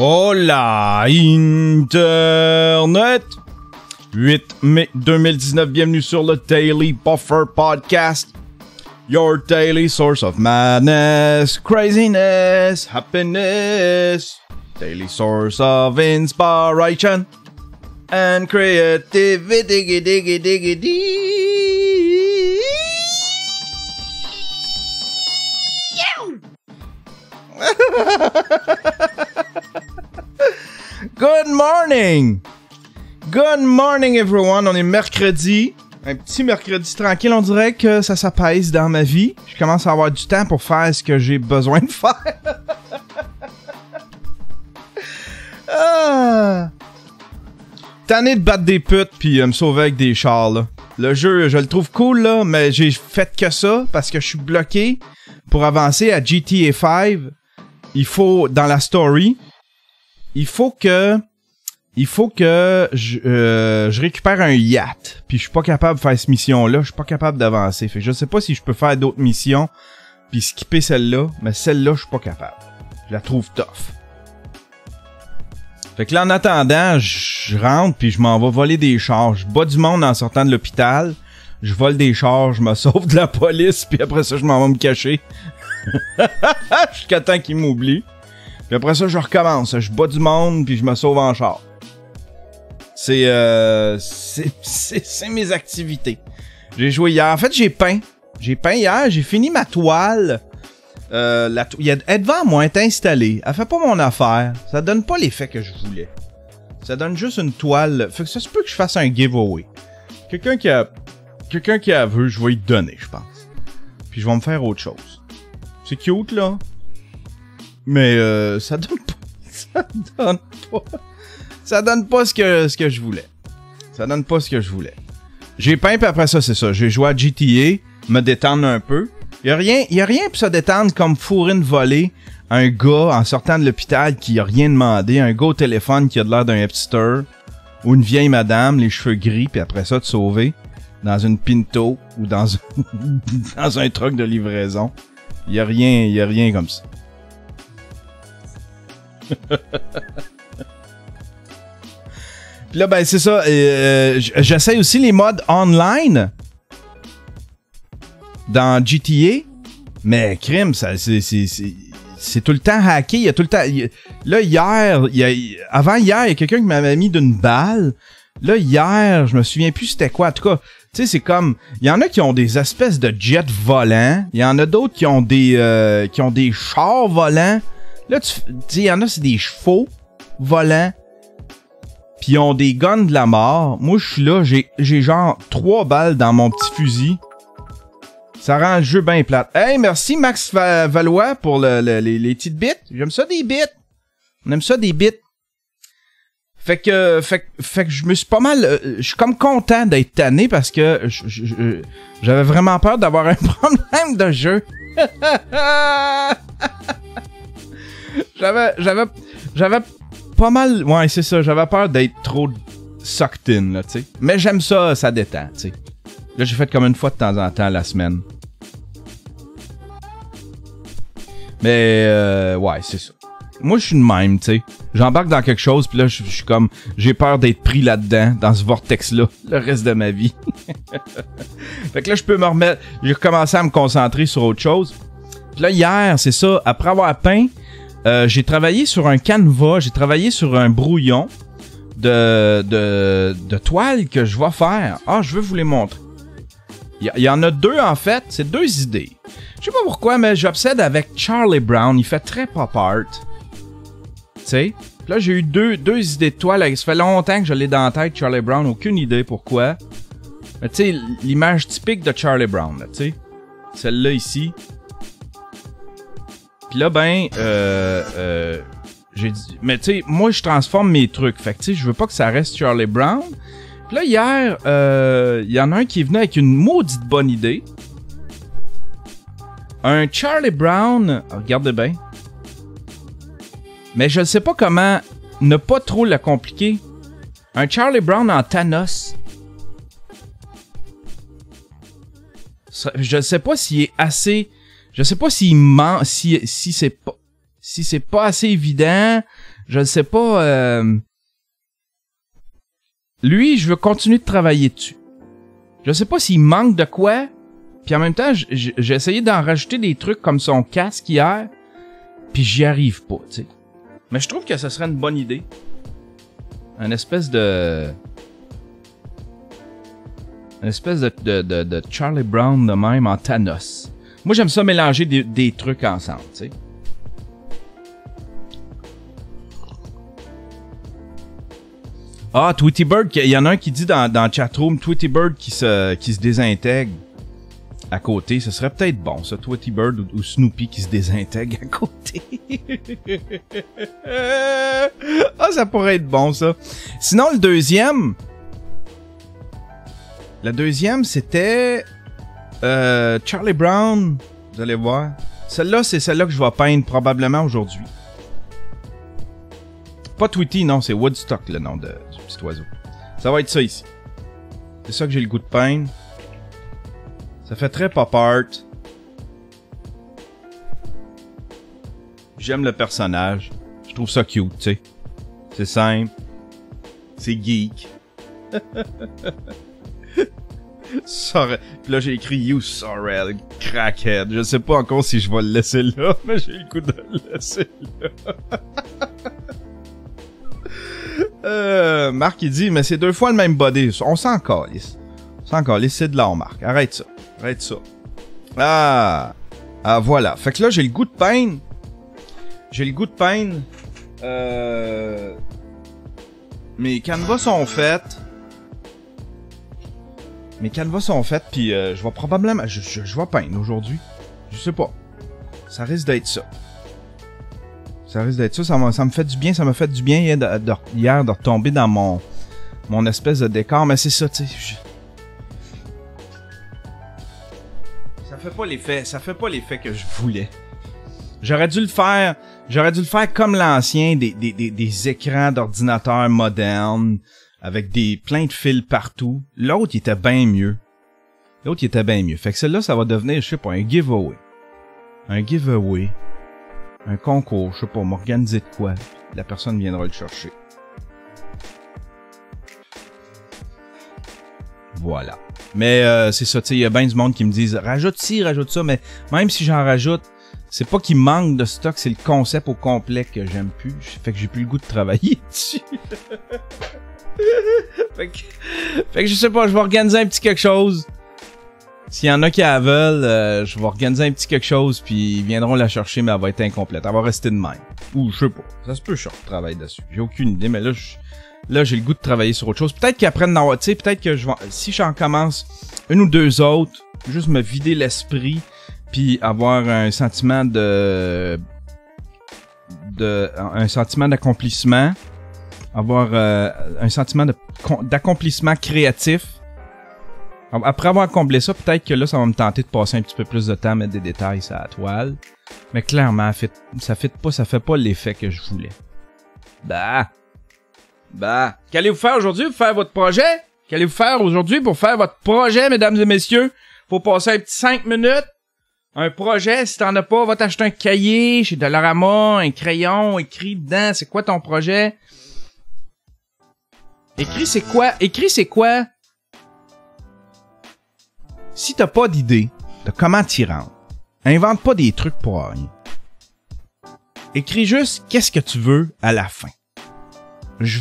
Hola Internet! 8 mai 2019, bienvenue sur le Daily Buffer Podcast. Your daily source of madness, craziness, happiness. Daily source of inspiration and creativity. Diggy, diggy, diggy. Good morning! Good morning everyone, on est mercredi. Un petit mercredi tranquille, on dirait que ça s'apaise dans ma vie. Je commence à avoir du temps pour faire ce que j'ai besoin de faire. Tanné de battre des putes puis me sauver avec des chars là. Le jeu, je le trouve cool là, mais j'ai fait que ça parce que je suis bloqué. Pour avancer à GTA 5, il faut, dans la story, il faut que je récupère un yacht. Puis je suis pas capable de faire cette mission-là. Je suis pas capable d'avancer. Fait que je sais pas si je peux faire d'autres missions puis skipper celle-là. Mais celle-là, je suis pas capable. Je la trouve tough. Fait que là, en attendant, je rentre puis je m'en vais voler des chars. Je bats du monde en sortant de l'hôpital. Je vole des chars, je me sauve de la police puis après ça, je m'en vais me cacher. Jusqu'à temps qu'ils m'oublient. Puis après ça, je recommence. Je bats du monde puis je me sauve en char. C'est mes activités. J'ai joué hier. En fait, j'ai peint. J'ai peint hier. J'ai fini ma toile. Elle est devant moi, elle est installée. Elle fait pas mon affaire. Ça donne pas l'effet que je voulais. Ça donne juste une toile. Fait que ça se peut que je fasse un giveaway. Quelqu'un qui a veut, je vais lui donner, je pense. Puis je vais me faire autre chose. C'est cute, là. Mais ça donne pas... Ça donne pas ce que je voulais. Ça donne pas ce que je voulais. J'ai peint, puis après ça, c'est ça. J'ai joué à GTA, me détendre un peu. Y a rien pour se détendre comme fourrer une volée un gars en sortant de l'hôpital qui a rien demandé, un gars au téléphone qui a de l'air d'un hipster, ou une vieille madame, les cheveux gris, puis après ça, te sauver dans une Pinto ou dans un truck de livraison. Y a rien comme ça. Puis là, ben c'est ça. J'essaie aussi les modes online dans GTA, mais crime, ça c'est tout le temps hacké. Il y a tout le temps. Là hier, avant hier, il y a quelqu'un qui m'avait mis d'une balle. Là hier, je me souviens plus c'était quoi. En tout cas, tu sais, c'est comme, il y en a qui ont des espèces de jets volants. Il y en a d'autres qui ont des chars volants. Là, tu sais, il y en a c'est des chevaux volants. Puis ils ont des guns de la mort. Moi, je suis là, j'ai genre 3 balles dans mon petit fusil. Ça rend le jeu bien plate. Hey, merci Max Valois pour les petites bits. J'aime ça des bits. On aime ça des bits. Fait que je me suis pas mal... je suis comme content d'être tanné parce que j'avais vraiment peur d'avoir un problème de jeu. J'avais pas mal... Ouais, c'est ça. J'avais peur d'être trop sucked in, là, tu sais. Mais j'aime ça, ça détend, tu sais. Là, j'ai fait comme une fois de temps en temps la semaine. Mais, ouais, c'est ça. Moi, je suis de même, tu sais. J'embarque dans quelque chose, puis là, je suis comme... J'ai peur d'être pris là-dedans, dans ce vortex-là, le reste de ma vie. Fait que là, je peux me remettre... J'ai recommencé à me concentrer sur autre chose. Puis là, hier, c'est ça, après avoir peint, j'ai travaillé sur un canevas, j'ai travaillé sur un brouillon de toile que je vais faire. Ah, je veux vous les montrer. Il y en a 2, en fait. C'est 2 idées. Je sais pas pourquoi, mais j'obsède avec Charlie Brown. Il fait très pop art. Tu sais? Là, j'ai eu deux idées de toile. Ça fait longtemps que je l'ai dans la tête, Charlie Brown. Aucune idée pourquoi. Mais tu sais, l'image typique de Charlie Brown, tu sais. Celle-là ici. Puis là, ben, j'ai dit... Mais tu sais, moi, je transforme mes trucs. Fait que tu sais, je veux pas que ça reste Charlie Brown. Puis là, hier, il y en a un qui est venu avec une maudite bonne idée. Un Charlie Brown... Oh, regardez bien. Mais je ne sais pas comment ne pas trop le compliquer. Un Charlie Brown en Thanos. Je ne sais pas s'il est assez... Je sais pas s'il ment... Si c'est pas assez évident... Je ne sais pas. Lui, je veux continuer de travailler dessus. Je sais pas s'il manque de quoi. Puis en même temps, j'ai essayé d'en rajouter des trucs comme son casque hier. Puis j'y arrive pas, tu sais. Mais je trouve que ce serait une bonne idée. Une espèce de Charlie Brown de même en Thanos. Moi, j'aime ça mélanger des trucs ensemble, tu sais. Ah, Tweety Bird, il y en a un qui dit dans le chatroom, Tweety Bird qui se désintègre à côté. Ce serait peut-être bon, ça, Tweety Bird ou Snoopy qui se désintègre à côté. Ah, ça pourrait être bon, ça. Sinon, le deuxième, c'était Charlie Brown. Vous allez voir. Celle-là, c'est celle-là que je vais peindre probablement aujourd'hui. Pas Tweety, non, c'est Woodstock, le nom du petit oiseau. Ça va être ça ici. C'est ça que j'ai le goût de peindre. Ça fait très pop art. J'aime le personnage. Je trouve ça cute, tu sais. C'est simple. C'est geek. Sorel. Puis là, j'ai écrit You Sorel, crackhead. Je sais pas encore si je vais le laisser là, mais j'ai le goût de le laisser là. Marc, il dit, mais c'est 2 fois le même body. On s'en calisse. C'est de l'art, Marc. Arrête ça. Ah, voilà. Fait que là, j'ai le goût de peindre. Mes canevas sont faits. Puis je vais probablement... Je vais peindre aujourd'hui. Je sais pas. Ça risque d'être ça. Ça me fait du bien. Ça m'a fait du bien hier de retomber dans mon espèce de décor. Mais c'est ça, tu sais. Ça fait pas l'effet que je voulais. J'aurais dû le faire comme l'ancien, des écrans d'ordinateur modernes, avec plein de fils partout. L'autre, il était bien mieux. Fait que celle-là, ça va devenir, je sais pas, un giveaway. Un concours, je sais pas, m'organiser de quoi. La personne viendra le chercher. Voilà. Mais c'est ça, tu sais, il y a bien du monde qui me disent rajoute ci, rajoute ça, mais même si j'en rajoute, c'est pas qu'il manque de stock, c'est le concept au complet que j'aime plus. Fait que j'ai plus le goût de travailler dessus. fait que je sais pas, je vais organiser un petit quelque chose. S'il y en a qui la veulent, je vais organiser un petit quelque chose, puis ils viendront la chercher, mais elle va être incomplète. Elle va rester de même. Ou je sais pas. Ça se peut, je travaille dessus. J'ai aucune idée, mais là, j'ai le goût de travailler sur autre chose. Peut-être qu'après, tu sais, peut-être que si j'en commence une ou deux autres, juste me vider l'esprit, puis avoir un sentiment un sentiment d'accomplissement, avoir un sentiment d'accomplissement créatif. Après avoir accompli ça, peut-être que là, ça va me tenter de passer un petit peu plus de temps à mettre des détails sur la toile. Mais clairement, ça fait pas l'effet que je voulais. Qu'allez-vous faire aujourd'hui pour faire votre projet? Qu'allez-vous faire aujourd'hui pour faire votre projet, mesdames et messieurs? Faut passer un petit 5 minutes. Un projet, si t'en as pas, va t'acheter un cahier chez Dollarama, un crayon, écris dedans, c'est quoi ton projet? Écris c'est quoi? Si t'as pas d'idée de comment t'y rendre, invente pas des trucs pour rien. Écris juste qu'est-ce que tu veux à la fin. Je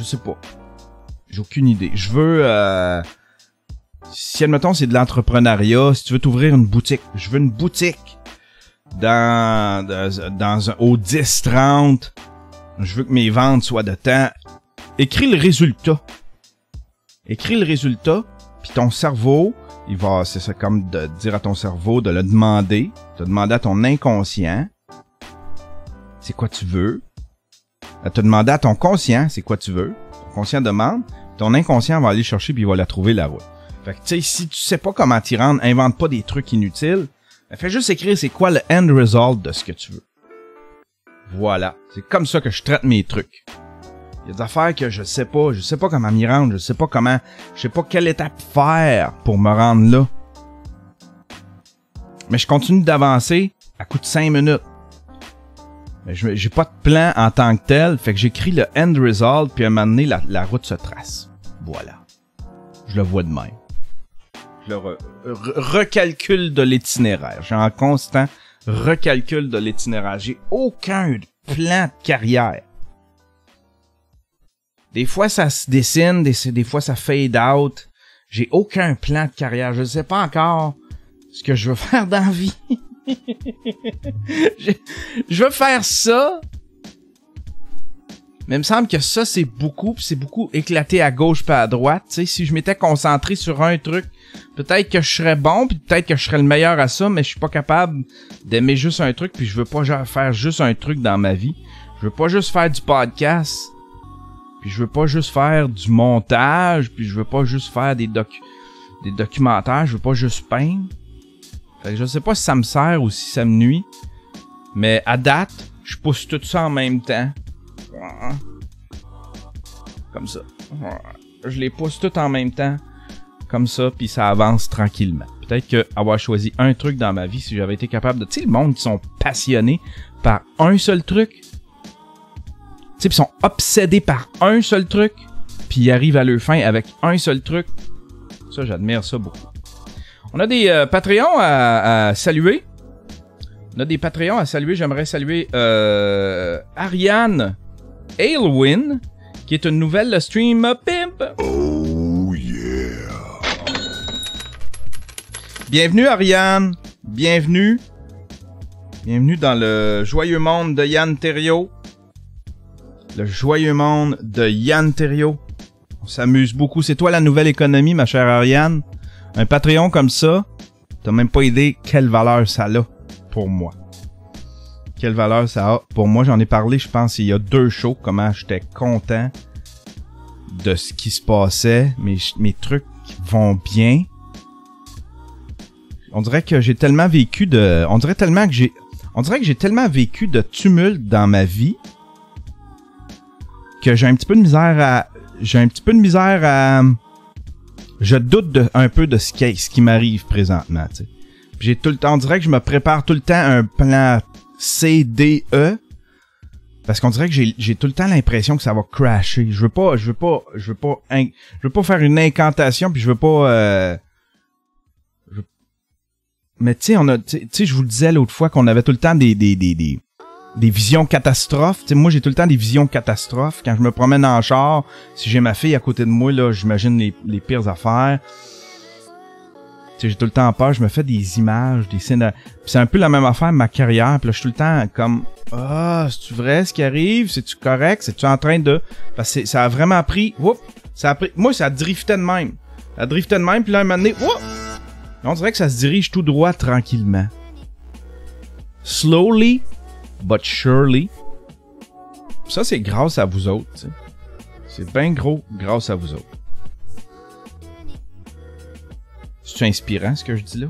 sais pas. J'ai aucune idée. Si admettons c'est de l'entrepreneuriat, si tu veux t'ouvrir une boutique, je veux une boutique au 10-30. Je veux que mes ventes soient de temps. Écris le résultat, puis ton cerveau, c'est comme de dire à ton cerveau de le demander, de demander à ton inconscient, c'est quoi tu veux, te demander à ton conscient, c'est quoi tu veux, ton conscient demande, ton inconscient va aller chercher puis il va la trouver la route. Fait que tu sais, si tu sais pas comment t'y rendre, invente pas des trucs inutiles, fais juste écrire c'est quoi le end result de ce que tu veux. Voilà, c'est comme ça que je traite mes trucs. Il y a des affaires que je sais pas comment m'y rendre, je sais pas quelle étape faire pour me rendre là. Mais je continue d'avancer à coup de 5 minutes. Mais j'ai pas de plan en tant que tel, fait que j'écris le end result, puis à un moment donné, la route se trace. Voilà. Je le vois de même. Je le recalcule de l'itinéraire. J'ai un constant recalcul de l'itinéraire. J'ai aucun plan de carrière. Des fois, ça se dessine, des fois, ça fade out. J'ai aucun plan de carrière. Je ne sais pas encore ce que je veux faire dans la vie. Je veux faire ça. Mais il me semble que ça, c'est beaucoup éclaté à gauche pas à droite. Tu sais, si je m'étais concentré sur un truc, peut-être que je serais bon, puis peut-être que je serais le meilleur à ça, mais je suis pas capable d'aimer juste un truc, puis je veux pas faire juste un truc dans ma vie. Je veux pas juste faire du podcast, puis je veux pas juste faire du montage, puis je veux pas juste faire des documentaires, je veux pas juste peindre. Fait que je sais pas si ça me sert ou si ça me nuit, mais à date, je pousse tout ça en même temps. Comme ça. Je les pousse tout en même temps. Comme ça, puis ça avance tranquillement. Peut-être que avoir choisi un truc dans ma vie, si j'avais été capable de... Tu sais, le monde qui sont passionnés par un seul truc. Tu sais, ils sont obsédés par un seul truc, puis ils arrivent à leur fin avec un seul truc. Ça, j'admire ça beaucoup. On a des Patreons à saluer. J'aimerais saluer Ariane Aylwin, qui est une nouvelle stream pimp. Oh yeah. Bienvenue Ariane, bienvenue dans le joyeux monde de Yann Terriot. Le joyeux monde de Yann Terriot. On s'amuse beaucoup, c'est toi la nouvelle économie ma chère Ariane. Un Patreon comme ça, t'as même pas idée quelle valeur ça a pour moi. Quelle valeur ça a pour moi. J'en ai parlé, je pense, il y a 2 shows, comment j'étais content de ce qui se passait. Mes trucs vont bien. On dirait que j'ai tellement vécu de... On dirait que j'ai tellement vécu de tumulte dans ma vie que j'ai un petit peu de misère à... Je doute un peu de ce qui m'arrive présentement, tu sais. J'ai tout le temps... On dirait que je me prépare tout le temps un plan C, D, E. Parce qu'on dirait que j'ai tout le temps l'impression que ça va crasher. Je veux pas faire une incantation, puis je veux pas... Mais tu sais, je vous le disais l'autre fois qu'on avait tout le temps des visions catastrophes. T'sais, moi, j'ai tout le temps des visions catastrophes. Quand je me promène en char, si j'ai ma fille à côté de moi, là, j'imagine les pires affaires. T'sais, j'ai tout le temps peur. Je me fais des images, des scènes. C'est un peu la même affaire, ma carrière. Puis là, je suis tout le temps comme... Ah, c'est-tu vrai ce qui arrive? C'est-tu correct? C'est-tu en train de... Parce que ça a vraiment pris... Moi, ça driftait de même. Ça driftait de même, puis là, un moment donné... On dirait que ça se dirige tout droit tranquillement. Slowly, but surely. Ça, c'est grâce à vous autres. T'sais. C'est bien gros grâce à vous autres. C'est-tu inspirant, ce que je dis là?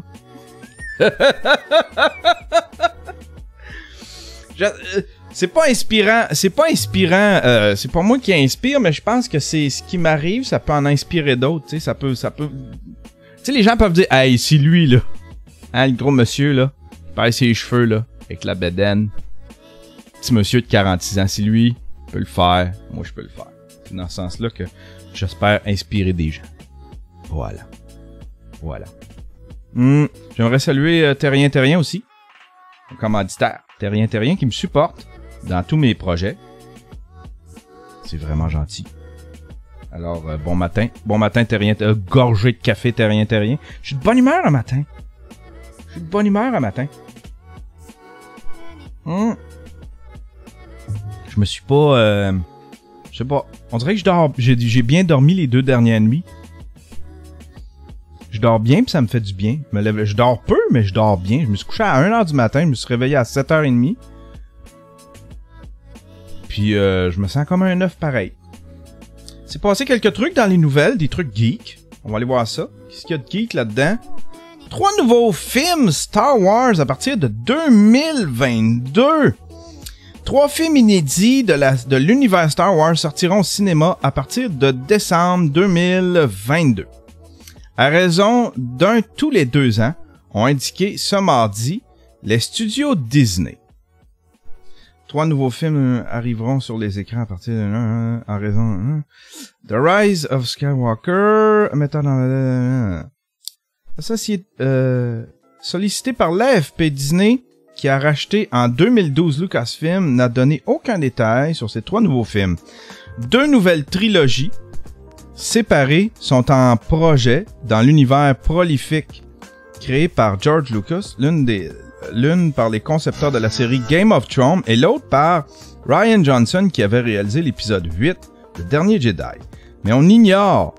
C'est pas inspirant. C'est pas moi qui inspire, mais je pense que c'est ce qui m'arrive, ça peut en inspirer d'autres. Tu sais, ça peut... Tu sais, les gens peuvent dire, hey, c'est lui, là. Hein, le gros monsieur, là. Il perd ses cheveux, là. Avec la bedaine. Petit monsieur de 46 ans, c'est lui. Il peut le faire. Moi, je peux le faire. C'est dans ce sens-là que j'espère inspirer des gens. Voilà. J'aimerais saluer Terrien aussi. Un commanditaire. Terrien qui me supporte dans tous mes projets. C'est vraiment gentil. Alors, bon matin. Bon matin, Terrien. Gorgé de café, Terrien. Je suis de bonne humeur un matin. Je me suis pas... je sais pas. On dirait que je dors... J'ai bien dormi les 2 dernières nuits. Je dors bien, puis ça me fait du bien. Je dors peu, mais je dors bien. Je me suis couché à 1h du matin. Je me suis réveillé à 7h30. Puis, je me sens comme un œuf pareil. C'est passé quelques trucs dans les nouvelles, des trucs geeks. On va aller voir ça. Qu'est-ce qu'il y a de geek là-dedans? 3 nouveaux films Star Wars à partir de 2022. 3 films inédits de l'univers Star Wars sortiront au cinéma à partir de décembre 2022. À raison d'un tous les 2 ans, ont indiqué ce mardi les studios Disney. 3 nouveaux films arriveront sur les écrans à partir de en raison The Rise of Skywalker mettant dans sollicité par l'AFP, Disney qui a racheté en 2012 Lucasfilm n'a donné aucun détail sur ces 3 nouveaux films. 2 nouvelles trilogies séparées sont en projet dans l'univers prolifique créé par George Lucas, l'une par les concepteurs de la série Game of Thrones et l'autre par Rian Johnson qui avait réalisé l'épisode 8, Le Dernier Jedi. Mais on ignore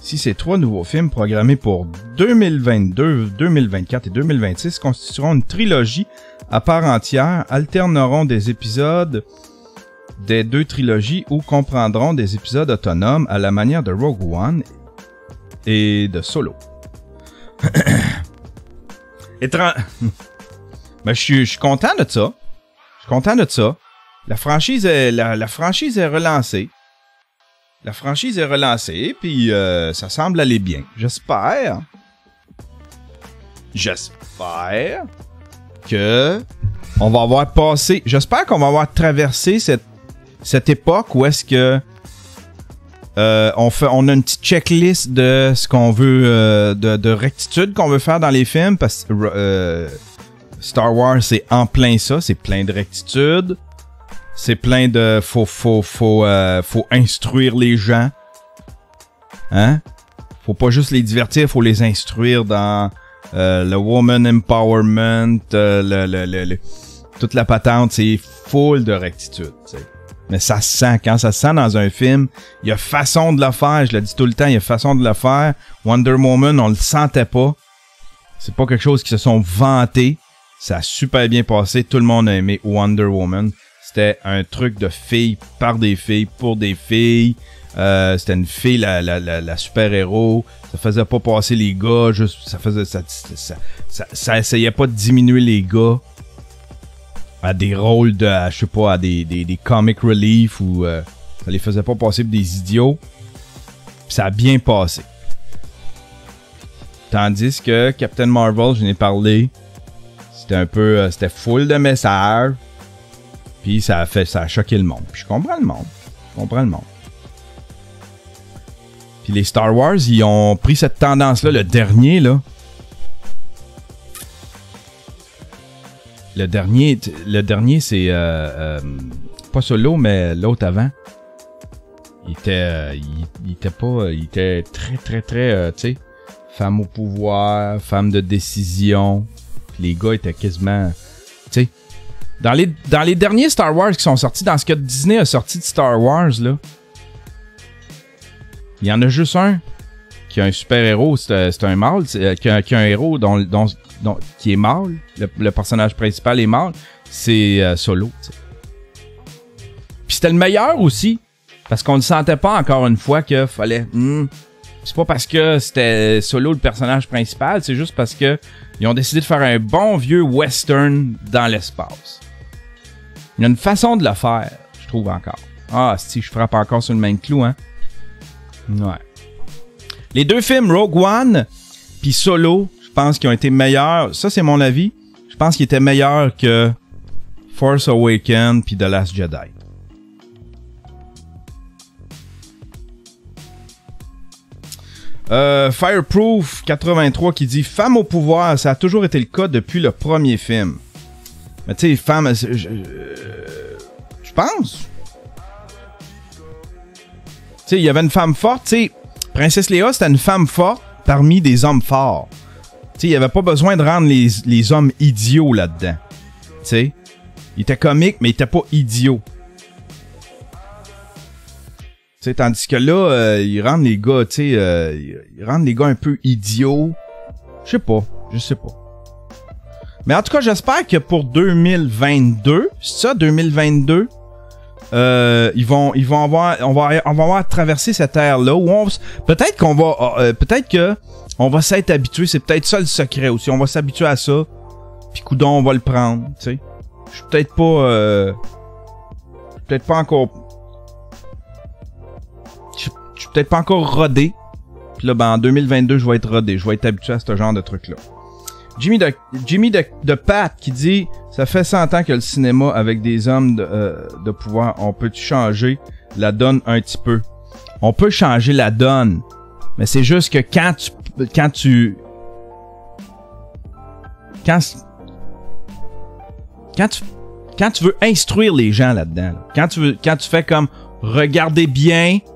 si ces 3 nouveaux films programmés pour 2022, 2024 et 2026 constitueront une trilogie à part entière, alterneront des épisodes des 2 trilogies ou comprendront des épisodes autonomes à la manière de Rogue One et de Solo. Mais je suis content de ça. Je suis content de ça. La franchise est relancée. La franchise est relancée, puis ça semble aller bien. J'espère que on va avoir passé. J'espère qu'on va avoir traversé cette époque où est-ce que on a une petite checklist de ce qu'on veut, de rectitude qu'on veut faire dans les films, parce que Star Wars, c'est en plein ça, c'est plein de rectitude, c'est plein de faut instruire les gens, hein? Faut pas juste les divertir, faut les instruire dans le woman empowerment, toute la patente, c'est full de rectitude, t'sais. Mais ça se sent. Quand ça se sent dans un film, il y a façon de le faire. Je le dis tout le temps, il y a façon de le faire. Wonder Woman, on le sentait pas. C'est pas quelque chose qui se sont vantés. Ça a super bien passé. Tout le monde a aimé Wonder Woman. C'était un truc de filles par des filles pour des filles. C'était une fille, la super-héros. Ça faisait pas passer les gars. Juste, ça essayait pas de diminuer les gars à des rôles de, je sais pas, à des comic relief ou ça les faisait pas passer pour des idiots. Puis ça a bien passé. Tandis que Captain Marvel, je n'ai parlé, c'était un peu, c'était full de messages. Puis ça a choqué le monde. Puis je comprends le monde. Puis les Star Wars, ils ont pris cette tendance-là, le dernier, là. Le dernier, c'est pas Solo, mais l'autre avant. Il était très, tu sais, femme au pouvoir, femme de décision. Puis les gars étaient quasiment, tu sais, dans les derniers Star Wars qui sont sortis, dans ce que Disney a sorti de Star Wars, là, il y en a juste un qui a un super-héros, c'est un mâle, qui a un héros qui est mâle, le personnage principal est mâle, c'est Solo. T'sais. Puis c'était le meilleur aussi, parce qu'on ne sentait pas encore une fois qu'il fallait... c'est pas parce que c'était Solo le personnage principal, c'est juste parce que ils ont décidé de faire un bon vieux western dans l'espace. Il y a une façon de le faire, je trouve encore. Ah, si je frappe encore sur le même clou, hein. Ouais. Les 2 films, Rogue One puis Solo, je pense qu'ils ont été meilleurs. Ça, c'est mon avis. Je pense qu'ils étaient meilleurs que Force Awakens puis The Last Jedi. Fireproof 83 qui dit « Femme au pouvoir, ça a toujours été le cas depuis le premier film. » Mais tu sais, femme... Je pense. Tu sais, il y avait une femme forte, tu sais... Princesse Léa, c'était une femme forte parmi des hommes forts. Tu sais, il n'y avait pas besoin de rendre les hommes idiots là-dedans. Tu sais, il était comique, mais il était pas idiot. Tu sais, tandis que là, ils rendent les gars, tu sais, ils rendent les gars un peu idiots. Je sais pas. Mais en tout cas, j'espère que pour 2022, c'est ça, 2022... on va avoir traversé cette ère-là où peut-être que on va s'être habitué, c'est peut-être ça le secret aussi, on va s'habituer à ça, puis coudon on va le prendre, tu sais. Je suis peut-être pas encore rodé, puis là ben en 2022 je vais être rodé, je vais être habitué à ce genre de truc-là. Jimmy de Pat qui dit « Ça fait 100 ans que le cinéma avec des hommes de pouvoir, on peut-tu changer la donne un petit peu? » On peut changer la donne, mais c'est juste que quand tu veux instruire les gens là-dedans, là, quand tu fais comme regardez bien, tu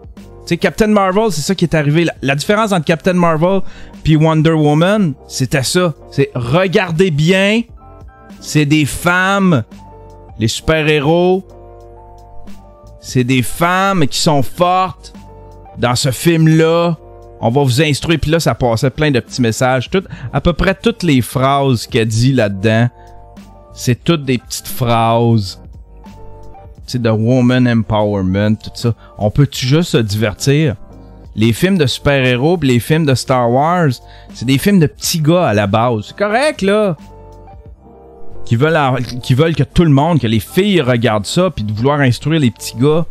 sais, Captain Marvel, c'est ça qui est arrivé. La différence entre Captain Marvel puis Wonder Woman, c'était ça. C'est regardez bien, c'est des femmes, les super-héros, c'est des femmes qui sont fortes. Dans ce film-là, on va vous instruire. Puis là, ça passait plein de petits messages. À peu près toutes les phrases qu'elle dit là-dedans, c'est toutes des petites phrases. Tu sais, de woman empowerment, tout ça. On peut-tu juste se divertir? Les films de super-héros pis les films de Star Wars, c'est des films de petits gars à la base. C'est correct, là. Qui veulent que tout le monde, que les filles regardent ça, puis de vouloir instruire les petits gars.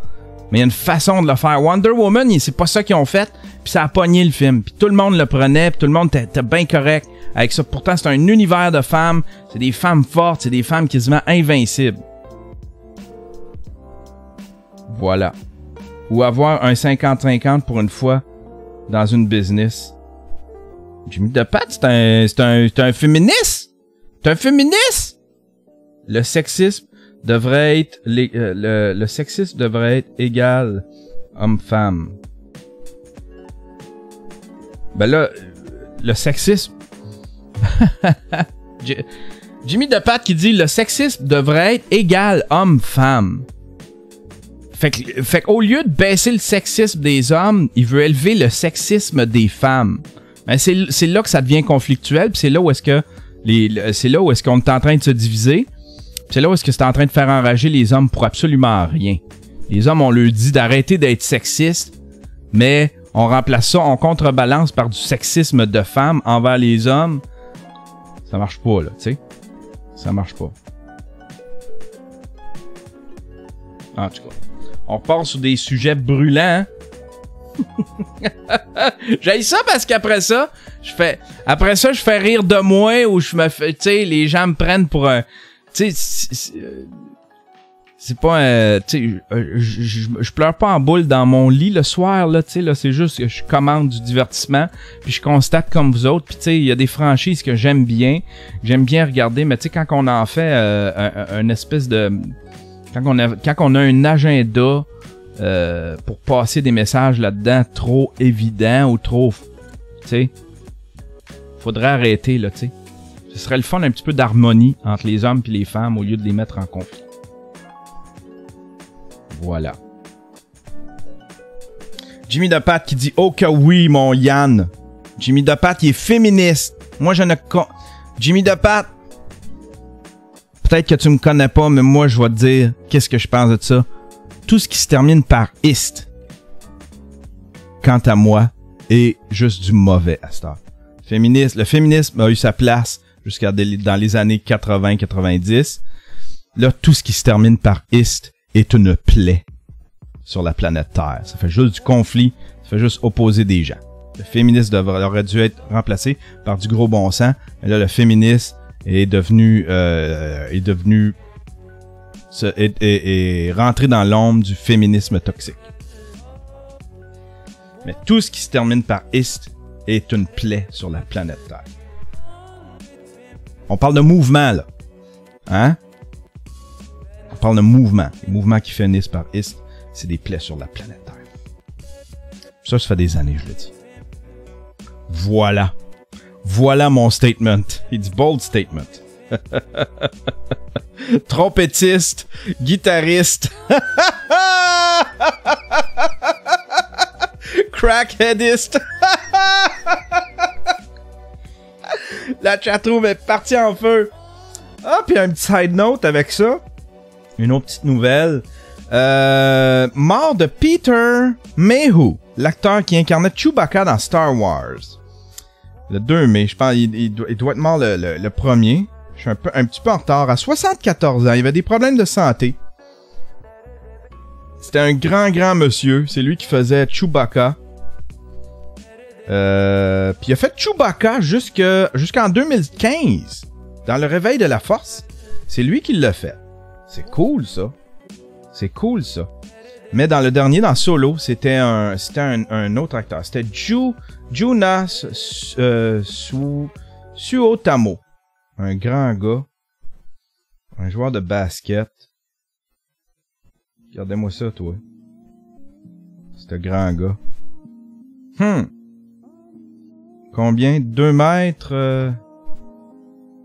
Mais il y a une façon de le faire. Wonder Woman, c'est pas ça qu'ils ont fait, puis ça a pogné le film. Puis tout le monde le prenait, puis tout le monde était bien correct avec ça. Pourtant, c'est un univers de femmes, c'est des femmes fortes, c'est des femmes quasiment invincibles. Voilà. Ou avoir un 50-50 pour une fois dans une business. Jimmy de Pat, c'est un féministe. C'est un féministe. Le sexisme devrait être le sexisme devrait être égal homme-femme. Ben là, le sexisme. Jimmy de Pat qui dit le sexisme devrait être égal homme-femme. Fait qu'au lieu de baisser le sexisme des hommes, il veut élever le sexisme des femmes. Ben c'est là que ça devient conflictuel, puis c'est là où est-ce que c'est là où est-ce qu'on est en train de se diviser. C'est là où est-ce que c'est en train de faire enrager les hommes pour absolument rien. Les hommes, on leur dit d'arrêter d'être sexistes, mais on remplace ça, on contrebalance par du sexisme de femmes envers les hommes. Ça marche pas, là, tu sais. Ça marche pas. En tout cas, on repart sur des sujets brûlants. J'haïs ça parce qu'après ça, je fais rire de moi ou je me fais, tu sais, les gens me prennent pour un... Tu sais, c'est pas tu sais, je pleure pas en boule dans mon lit le soir, là, tu sais, là, c'est juste que je commande du divertissement, puis je constate comme vous autres, puis tu sais, il y a des franchises que j'aime bien regarder, mais tu sais, quand on en fait un espèce de... Quand on a un agenda pour passer des messages là-dedans trop évident ou trop... Tu sais, faudrait arrêter, là, tu sais. Ce serait le fun d'un petit peu d'harmonie entre les hommes et les femmes au lieu de les mettre en conflit. Voilà. Jimmy de Pat qui dit « Oh que oui, mon Yann! » Jimmy de Pat, il est féministe. Moi, je ne... Jimmy de Pat, peut-être que tu me connais pas, mais moi, je vais te dire qu'est-ce que je pense de ça. Tout ce qui se termine par « ist », quant à moi, est juste du mauvais à cette heure. Le féminisme a eu sa place dans les années 80-90. Là, tout ce qui se termine par « ist » est une plaie sur la planète Terre. Ça fait juste du conflit, ça fait juste opposer des gens. Le féminisme aurait dû être remplacé par du gros bon sens, mais là, le féminisme est rentré dans l'ombre du féminisme toxique. Mais tout ce qui se termine par « ist » est une plaie sur la planète Terre. On parle de mouvement, là. Hein? On parle de mouvement. Les mouvements qui finissent par « ist », c'est des plaies sur la planète Terre. Ça fait des années, je le dis. Voilà. Voilà mon statement. Il dit « bold statement ». Trompettiste, guitariste, crackheadiste. La chatroom est partie en feu. Ah, puis un petit side note avec ça. Une autre petite nouvelle. Mort de Peter Mayhew, l'acteur qui incarnait Chewbacca dans Star Wars. Le 2 mai, je pense il doit être mort le 1er. Je suis un petit peu en retard. À 74 ans, il avait des problèmes de santé. C'était un grand monsieur. C'est lui qui faisait Chewbacca. Puis il a fait Chewbacca jusqu'en 2015. Dans le Réveil de la Force. C'est lui qui l'a fait. C'est cool, ça. C'est cool, ça. Mais dans le dernier, dans Solo, c'était un autre acteur. C'était Jonas Suotamo. Un grand gars. Un joueur de basket. Regardez-moi ça, toi. C'est un grand gars. Combien? 2 mètres...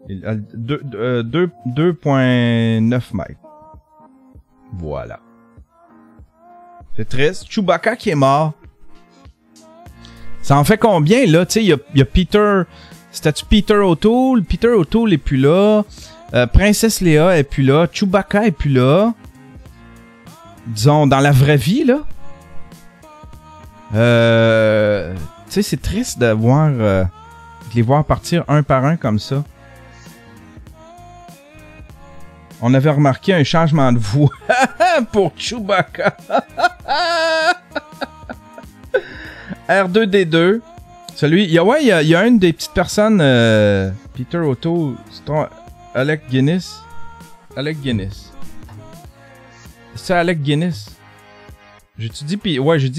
2.9 mètres. Voilà. C'est triste. Chewbacca qui est mort. Ça en fait combien, là? Tu sais, il y a Peter... C'était-tu Peter O'Toole? Peter O'Toole est plus là. Princesse Leia est plus là. Chewbacca est plus là. Disons, dans la vraie vie, là. Tu sais, c'est triste de les voir partir un par un comme ça. On avait remarqué un changement de voix pour Chewbacca. R2D2. Celui, il y a une des petites personnes, Peter O'Toole, Alec Guinness. Alec Guinness. C'est Alec Guinness. J'ai dit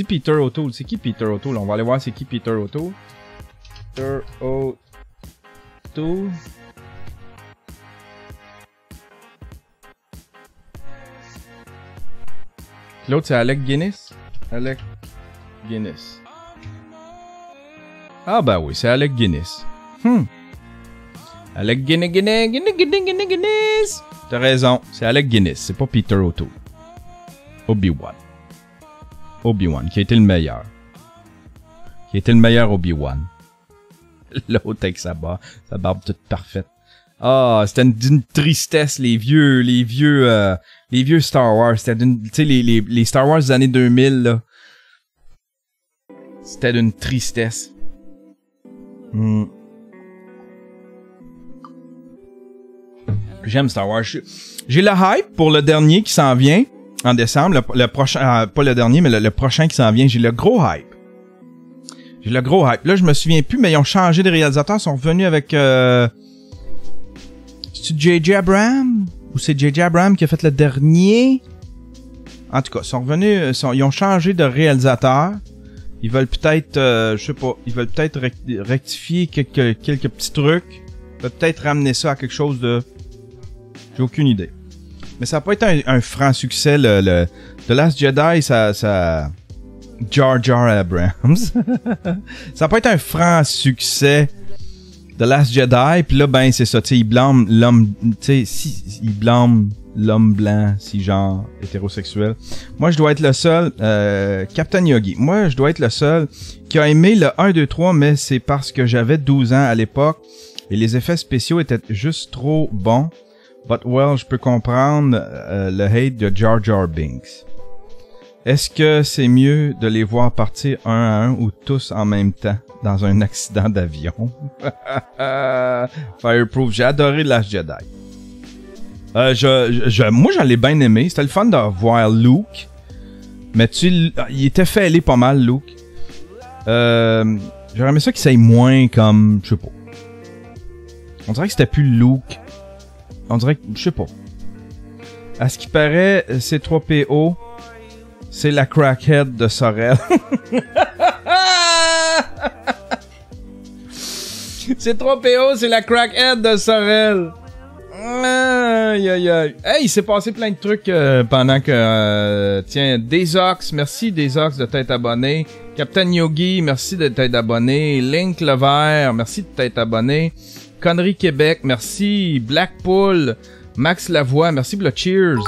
Peter O'Toole. C'est qui Peter O'Toole? On va aller voir c'est qui Peter O'Toole. Peter O'Toole. L'autre c'est Alec Guinness. Alec Guinness. Ah ben oui, c'est Alec Guinness. Alec Guinness. T'as raison, c'est Alec Guinness, c'est pas Peter O'Toole. Obi-Wan, qui a été le meilleur. Obi-Wan. L'autre avec sa barbe toute parfaite. Ah, c'était d'une tristesse, les vieux Star Wars. C'était tu sais, les Star Wars des années 2000, là. C'était d'une tristesse. J'aime Star Wars. J'ai la hype pour le dernier qui s'en vient en décembre. Le prochain, pas le dernier, mais le prochain qui s'en vient. J'ai le gros hype. Là, je me souviens plus, mais ils ont changé de réalisateur. Ils sont revenus avec... C'est-tu J.J. Abrams? Ou c'est J.J. Abrams qui a fait le dernier? En tout cas, ils sont revenus... ils ont changé de réalisateur. Ils veulent peut-être... je sais pas. Ils veulent peut-être rectifier quelques petits trucs. Peut-être ramener ça à quelque chose de... J'ai aucune idée. Mais ça n'a pas été un franc succès. The Last Jedi, ça... Jar Jar Abrams. Ça n'a pas été un franc succès. The Last Jedi. Puis là, ben, c'est ça. Tu sais, il blâme l'homme... Tu sais, il blâme l'homme blanc, si genre hétérosexuel. Moi, je dois être le seul... Captain Yogi. Moi, je dois être le seul qui a aimé le 1, 2, 3, mais c'est parce que j'avais 12 ans à l'époque et les effets spéciaux étaient juste trop bons. But well, je peux comprendre le hate de Jar Jar Binks. Est-ce que c'est mieux de les voir partir un à un ou tous en même temps dans un accident d'avion? Fireproof, j'ai adoré Last Jedi. Moi, j'en l'ai bien aimé. C'était le fun de voir Luke. Mais il était fêlé pas mal, Luke. J'aurais aimé ça qu'il s'aille moins comme... Je sais pas. On dirait que c'était plus Luke. On dirait que... Je sais pas. À ce qui paraît, C3PO, c'est la crackhead de Sorel. C3PO, c'est la crackhead de Sorel. Aïe, aïe, aïe. Hey, il s'est passé plein de trucs pendant que... tiens, Desox, merci Desox de t'être abonné. Captain Yogi, merci de t'être abonné. Link Levert, merci de t'être abonné. Connery Québec, merci. Blackpool, Max Lavoie, merci pour le cheers.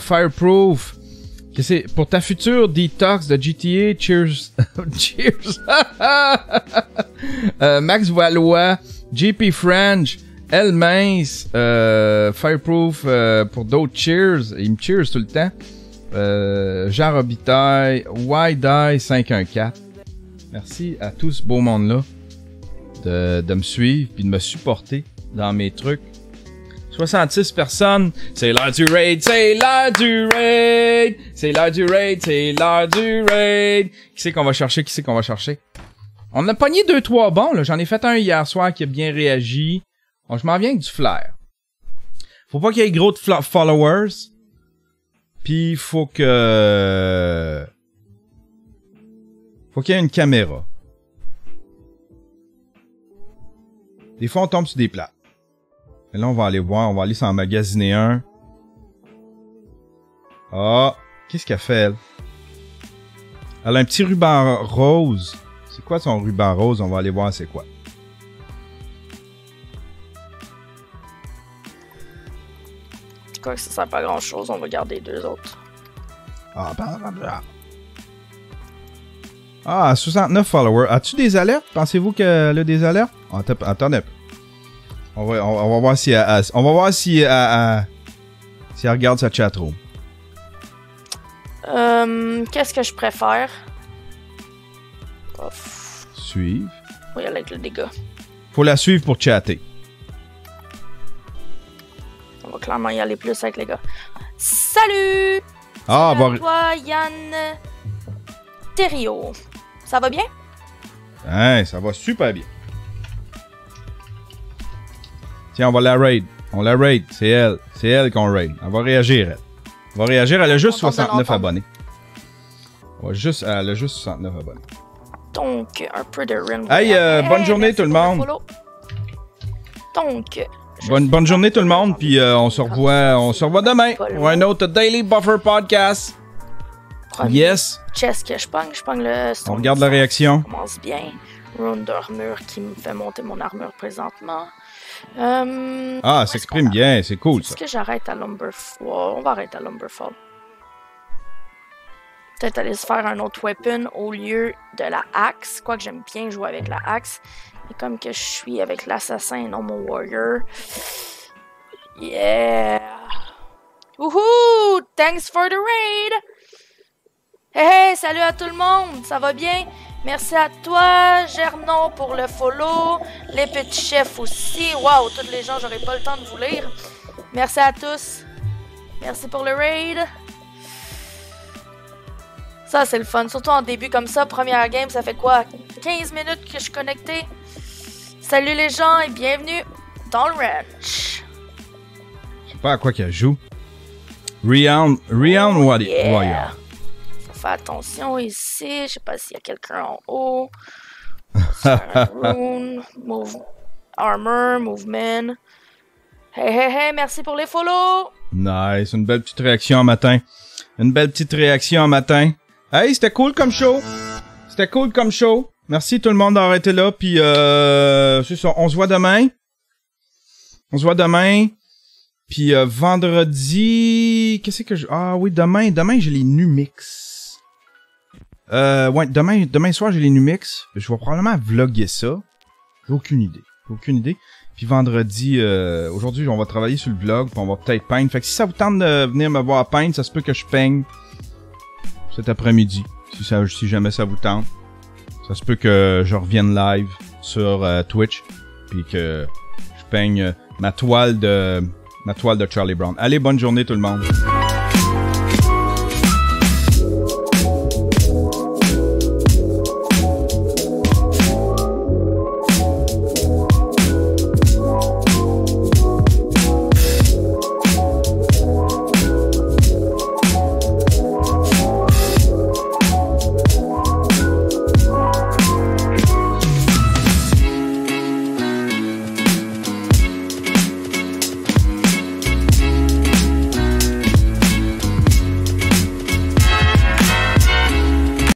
Fireproof, que c'est pour ta future detox de GTA, cheers. Cheers. Max Valois, JP French, El Mince, Fireproof pour d'autres cheers. Il me cheers tout le temps. Jean Robitaille, YDie 514. Merci à tout ce beau monde-là de me suivre puis de me supporter dans mes trucs. 66 personnes. C'est l'heure du raid, c'est l'heure du raid. C'est l'heure du raid, c'est l'heure du raid. Qui c'est qu'on va chercher? On a pogné 2-3 bons, là. J'en ai fait un hier soir qui a bien réagi. Bon, je m'en viens avec du flair. Faut pas qu'il y ait gros de followers. Puis faut qu'il y ait une caméra. Des fois, on tombe sur des plats. Et là, on va aller voir. On va aller s'en magasiner un. Ah! Qu'est-ce qu'elle fait, elle? Elle a un petit ruban rose. C'est quoi son ruban rose? On va aller voir c'est quoi. Quoi que ça sert pas à grand chose, on va garder les 2 autres. Ah, 69 followers. As-tu des alertes? Pensez-vous qu'elle a des alertes? Attendez. On va voir si elle, on va voir si elle regarde sa chatroom. Qu'est-ce que je préfère? Suivre. On va y aller avec le dégât. Faut la suivre pour chatter. On va clairement y aller plus avec les gars. Salut! Ah, Salut à toi, Yann Thériault. Ça va bien? Hein, ça va super bien. Tiens, on va la raid. On la raid. C'est elle. C'est elle qu'on raid. Elle va réagir, elle. Elle va réagir. Elle a juste 69 abonnés. Elle a juste 69 abonnés. Donc, un peu de run. Hey, bonne journée tout le monde. Donc, bonne journée tout le monde, puis on se revoit demain pour un autre Daily Buffer Podcast. Yes. Chess que je pogne le... On regarde la réaction. Ça commence bien. Rune d'armure qui me fait monter mon armure présentement. Ah, s'exprime bien, c'est cool ça. Est-ce que j'arrête à Lumberfall? On va arrêter à Lumberfall. Peut-être aller se faire un autre weapon au lieu de la axe. Quoique j'aime bien jouer avec la axe. Mais comme que je suis avec l'assassin et non mon warrior. Yeah! Wouhou! Thanks for the raid! Hey, salut à tout le monde! Ça va bien? Merci à toi, Gernon, pour le follow. Les petits chefs aussi. Waouh, tous les gens, j'aurais pas le temps de vous lire. Merci à tous. Merci pour le raid. Ça, c'est le fun. Surtout en début comme ça. Première game, ça fait quoi? 15 minutes que je suis connecté. Salut les gens et bienvenue dans le ranch. Je sais pas à quoi qu'elle joue. Realm Warrior. Faut faire attention ici. Je sais pas s'il y a quelqu'un en haut. Rune, armor, movement. Hey, merci pour les follow. Nice, une belle petite réaction en matin. Hey, c'était cool comme show. Merci tout le monde d'avoir été là. Puis, c'est ça, on se voit demain. Puis, vendredi... Qu'est-ce que je... Ah oui, demain j'ai les Numix. Ouais, demain soir, j'ai les Numix. Je vais probablement vlogger ça. J'ai aucune idée. Puis vendredi, aujourd'hui, on va travailler sur le vlog. Puis on va peut-être peindre. Fait que si ça vous tente de venir me voir peindre, ça se peut que je peigne cet après-midi. Si jamais ça vous tente. Ça se peut que je revienne live sur Twitch. Puis que je peigne ma toile de Charlie Brown. Allez, bonne journée tout le monde.